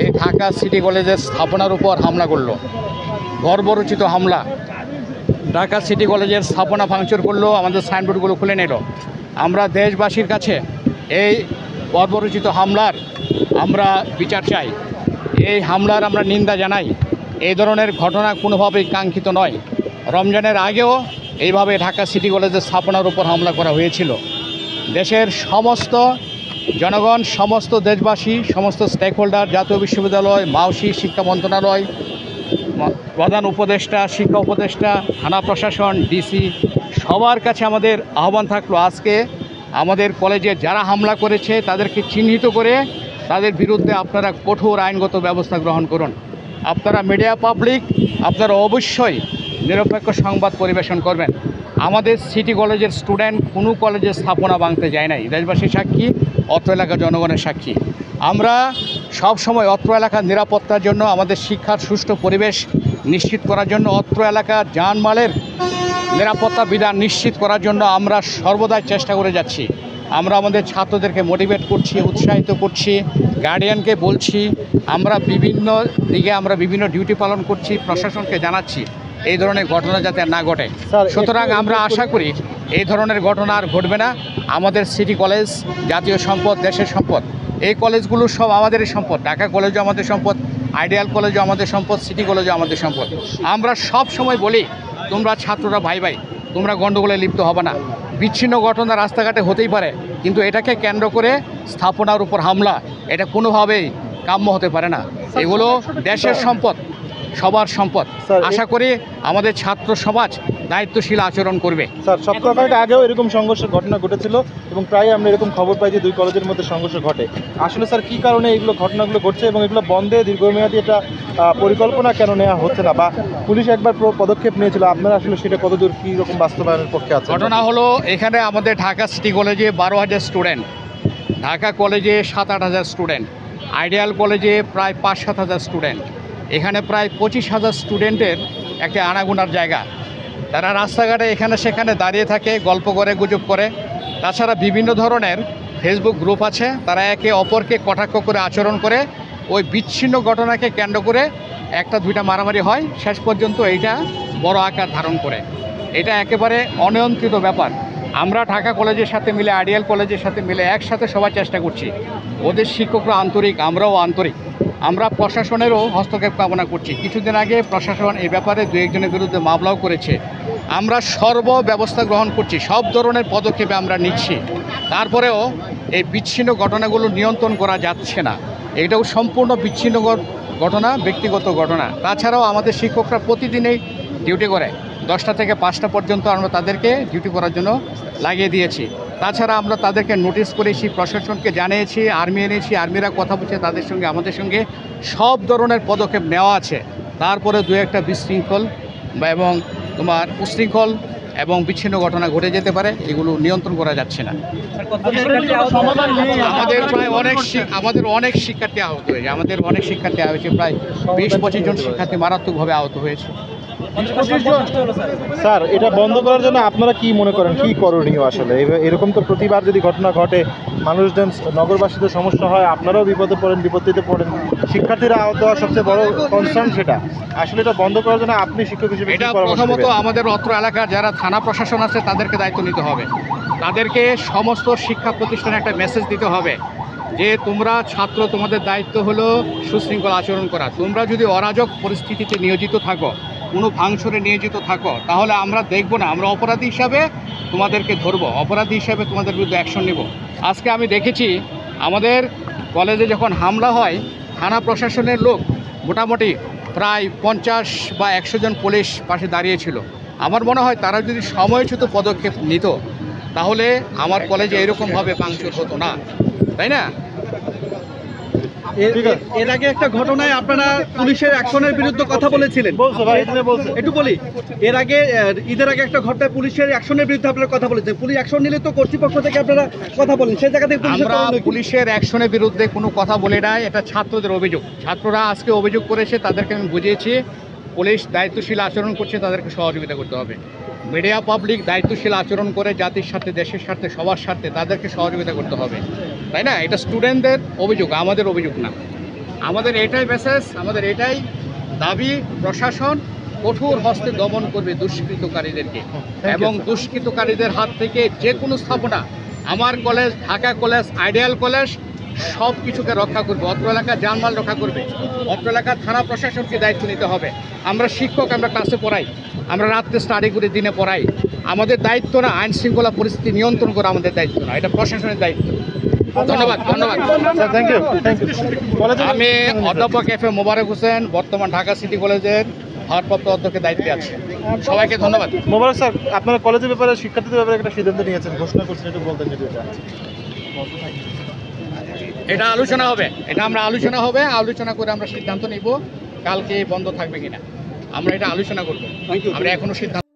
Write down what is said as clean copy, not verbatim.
এই ঢাকা সিটি কলেজের স্থাপনার উপর হামলা করলো, বর্বরোচিত হামলা। ঢাকা সিটি কলেজের স্থাপনা ভাঙচুর করলো, আমাদের সাইনবোর্ডগুলো খুলে নিল। আমরা দেশবাসীর কাছে এই বর্বরোচিত হামলার আমরা বিচার চাই, এই হামলার আমরা নিন্দা জানাই। এই ধরনের ঘটনা কোনোভাবেই কাঙ্ক্ষিত নয়। রমজানের আগেও এইভাবে ঢাকা সিটি কলেজের স্থাপনার উপর হামলা করা হয়েছিল। দেশের সমস্ত জনগণ, সমস্ত দেশবাসী, সমস্ত স্টেক হোল্ডার, জাতীয় বিশ্ববিদ্যালয়, মাওসি, শিক্ষা মন্ত্রণালয়, প্রধান উপদেষ্টা, শিক্ষা উপদেষ্টা, থানা প্রশাসন, ডিসি, সবার কাছে আমাদের আহ্বান থাকলো, আজকে আমাদের কলেজে যারা হামলা করেছে তাদেরকে চিহ্নিত করে তাদের বিরুদ্ধে আপনারা কঠোর আইনগত ব্যবস্থা গ্রহণ করুন। আপনারা মিডিয়া পাবলিক, আপনারা অবশ্যই নিরপেক্ষ সংবাদ পরিবেশন করবেন। আমাদের সিটি কলেজের স্টুডেন্ট কোনো কলেজের স্থাপনা ভাঙতে যায় নাই। দেশবাসীর সাক্ষী, অত্র এলাকার জনগণের সাক্ষী। আমরা সব সময় অত্র এলাকার নিরাপত্তার জন্য, আমাদের শিক্ষার সুষ্ঠু পরিবেশ নিশ্চিত করার জন্য, অত্র এলাকার জানমালের নিরাপত্তা বিধান নিশ্চিত করার জন্য আমরা সর্বদাই চেষ্টা করে যাচ্ছি। আমরা আমাদের ছাত্রদেরকে মোটিভেট করছি, উৎসাহিত করছি, গার্ডিয়ানকে বলছি। আমরা বিভিন্ন দিকে বিভিন্ন ডিউটি পালন করছি, প্রশাসনকে জানাচ্ছি এই ধরনের ঘটনা যাতে না ঘটে। সুতরাং আমরা আশা করি এই ধরনের ঘটনা আর ঘটবে না। আমাদের সিটি কলেজ জাতীয় সম্পদ, দেশের সম্পদ। এই কলেজগুলো সব আমাদেরই সম্পদ। ঢাকা কলেজও আমাদের সম্পদ, আইডিয়াল কলেজও আমাদের সম্পদ, সিটি কলেজও আমাদের সম্পদ। আমরা সব সময় বলি, তোমরা ছাত্ররা ভাই ভাই, তোমরা গণ্ডগোলে লিপ্ত হবে না। বিচ্ছিন্ন ঘটনা রাস্তাঘাটে হতেই পারে, কিন্তু এটাকে কেন্দ্র করে স্থাপনার উপর হামলা, এটা কোনোভাবেই কাম্য হতে পারে না। এগুলো দেশের সম্পদ, সবার সম্পদ। আশা করি আমাদের ছাত্র সমাজ দায়িত্বশীল আচরণ করবে। স্যার, সপ্তাহখানেক আগেও এরকম সংঘর্ষের ঘটনা ঘটেছিল এবং প্রায় আমরা এরকম খবর পাই যে দুই কলেজের মধ্যে সংঘর্ষ ঘটে। আসলে স্যার কী কারণে এইগুলো ঘটনাগুলো ঘটছে এবং এগুলো বন্ধে দীর্ঘমেয়াদী এটা পরিকল্পনা কেন নেওয়া হচ্ছে না, বা পুলিশ একবার পদক্ষেপ নিয়েছিল, আপনারা আসলে সেটা কতদূর কী রকম বাস্তবায়নের পক্ষে আছে? ঘটনা হলো, এখানে আমাদের ঢাকা সিটি কলেজে 12,000 স্টুডেন্ট, ঢাকা কলেজে 7-8 হাজার স্টুডেন্ট, আইডিয়াল কলেজে প্রায় 5-7 হাজার স্টুডেন্ট। এখানে প্রায় 25,000 স্টুডেন্টের একটা আনাগোনার জায়গা। তারা রাস্তাঘাটে এখানে সেখানে দাঁড়িয়ে থাকে, গল্প করে, গুজব করে। তাছাড়া বিভিন্ন ধরনের ফেসবুক গ্রুপ আছে, তারা একে অপরকে কটাক্ষ করে আচরণ করে। ওই বিচ্ছিন্ন ঘটনাকে কেন্দ্র করে 1-2টা মারামারি হয়, শেষ পর্যন্ত এইটা বড় আকার ধারণ করে। এটা একেবারে অনিয়ন্ত্রিত ব্যাপার। আমরা ঢাকা কলেজের সাথে মিলে, আইডিয়াল কলেজের সাথে মিলে একসাথে সবাই চেষ্টা করছি। ওদের শিক্ষকরা আন্তরিক, আমরাও আন্তরিক। আমরা প্রশাসনেরও হস্তক্ষেপ কামনা করছি। কিছুদিন আগে প্রশাসন এই ব্যাপারে 2-1জনের বিরুদ্ধে মামলাও করেছে। আমরা সর্ব ব্যবস্থা গ্রহণ করছি, সব ধরনের পদক্ষেপে আমরা নিচ্ছি। তারপরেও এই বিচ্ছিন্ন ঘটনাগুলো নিয়ন্ত্রণ করা যাচ্ছে না। এটাও সম্পূর্ণ বিচ্ছিন্ন ঘটনা, ব্যক্তিগত ঘটনা। তাছাড়াও আমাদের শিক্ষকরা প্রতিদিনই ডিউটি করে, 10টা থেকে 5টা পর্যন্ত আমরা তাদেরকে ডিউটি করার জন্য লাগিয়ে দিয়েছি। তাছাড়া আমরা তাদেরকে নোটিশ করেছি, প্রশাসনকে জানিয়েছি, আর্মি এনেছি, আর্মিরা কথা বলছে তাদের সঙ্গে, আমাদের সঙ্গে সব ধরনের পদক্ষেপ নেওয়া আছে। তারপরে 2-1টা বিশৃঙ্খল এবং উশৃঙ্খল এবং বিচ্ছিন্ন ঘটনা ঘটে যেতে পারে, এগুলো নিয়ন্ত্রণ করা যাচ্ছে না। আমাদের অনেক শিক্ষার্থী আহত হয়েছে, প্রায় 20-25 জন শিক্ষার্থী মারাত্মকভাবে আহত হয়েছে। স্যার, এটা বন্ধ করার জন্য আপনারা কি মনে করেন, কি করণীয়? আসলে এরকম তো প্রতিবার যদি ঘটনা ঘটে, মানুষজন, নগরবাসীদের সমস্যা হয়, আপনারাও বিপদে পড়েন, বিপত্তিতে পড়েন, শিক্ষার্থীরা আহত হওয়ার সবচেয়ে বড় কনসার্ন সেটা। আসলে এটা বন্ধ করার জন্য আপনি শিক্ষক হিসেবে এটা প্রথমত আমাদের অত্র এলাকার যারা থানা প্রশাসন আছে তাদেরকে দায়িত্ব নিতে হবে। তাদেরকে সমস্ত শিক্ষা প্রতিষ্ঠানে একটা মেসেজ দিতে হবে যে তোমরা ছাত্র, তোমাদের দায়িত্ব হলো সুশৃঙ্খল আচরণ করা। তোমরা যদি অরাজক পরিস্থিতিতে নিয়োজিত থাকো, কোনো ভাঙচুরে নিয়োজিত থাকো, তাহলে আমরা দেখব না, আমরা অপরাধী হিসাবে তোমাদেরকে ধরবো, অপরাধী হিসাবে তোমাদের বিরুদ্ধে অ্যাকশন নেব। আজকে আমি দেখেছি আমাদের কলেজে যখন হামলা হয়, থানা প্রশাসনের লোক মোটামুটি প্রায় 50 বা 100 জন পুলিশ পাশে দাঁড়িয়েছিল। আমার মনে হয় তারা যদি সময়োচিত পদক্ষেপ নিত, তাহলে আমার কলেজে এরকমভাবে ভাঙচুর হতো না, তাই না? এর আগে একটা ঘটনায় আপনারা পুলিশের অ্যাকশনের বিরুদ্ধে কথা বলেছিলেন, একটু বলি। এর আগে ঈদের আগে একটা ঘটনায় পুলিশের অ্যাকশনের বিরুদ্ধে আপনারা কথা বলেছেন। পুলিশ অ্যাকশন নিলে তো কর্তৃপক্ষ থেকে আপনারা কথা বলেন, সেই জায়গা থেকে আমরা পুলিশের অ্যাকশনের বিরুদ্ধে কোনো কথা বলি নাই। এটা ছাত্রদের অভিযোগ, ছাত্ররা আজকে অভিযোগ করেছে, তাদেরকে আমি বুঝিয়েছি পুলিশ দায়িত্বশীল আচরণ করছে, তাদেরকে সহযোগিতা করতে হবে। মিডিয়া পাবলিক দায়িত্বশীল আচরণ করে জাতির স্বার্থে, দেশের স্বার্থে, সবার স্বার্থে তাদেরকে সহযোগিতা করতে হবে, তাই না? এটা স্টুডেন্টদের অভিযোগ, আমাদের অভিযোগ না। আমাদের এটাই মেসেজ, আমাদের এটাই দাবি, প্রশাসন কঠোর হস্তে দমন করবে দুষ্কৃতকারীদেরকে এবং দুষ্কৃতকারীদের হাত থেকে যে কোনো স্থাপনা, আমার college, Dhaka college, ideal college, সব কিছুকে রক্ষা করবে। অত্র এলাকার জানমাল রক্ষা করবে। অত্র এলাকার থানা প্রশাসনকে দায়িত্ব নিতে হবে। আমরা শিক্ষক, আমরা ক্লাসে পড়াই, আমরা রাত্রে স্টাডি করে দিনে পড়াই। আমাদের দায়িত্ব না আইন শৃঙ্খলা পরিস্থিতি নিয়ন্ত্রণ করা, আমাদের দায়িত্ব না, এটা প্রশাসনের দায়িত্ব। ধন্যবাদ, ধন্যবাদ। Sir thank you, thank you. আমি অধ্যাপক এফ এ মোবারক হোসেন, বর্তমান ঢাকা সিটি কলেজের ভারপ্রাপ্ত অধ্যক্ষের দায়িত্বে আছে। সবাইকে ধন্যবাদ। মোবারক স্যার, আপনারা কলেজের ব্যাপারে, শিক্ষার্থীদের ব্যাপারে একটা সিদ্ধান্ত নিয়েছেন, ঘোষণা করছেন, একটু বলতেন যদি এটা। এটা আলোচনা হবে, এটা আমরা আলোচনা করে আমরা সিদ্ধান্ত নিব কালকে বন্ধ থাকবে কিনা। আমরা এটা আলোচনা করব, আমরা এখনো সিদ্ধান্ত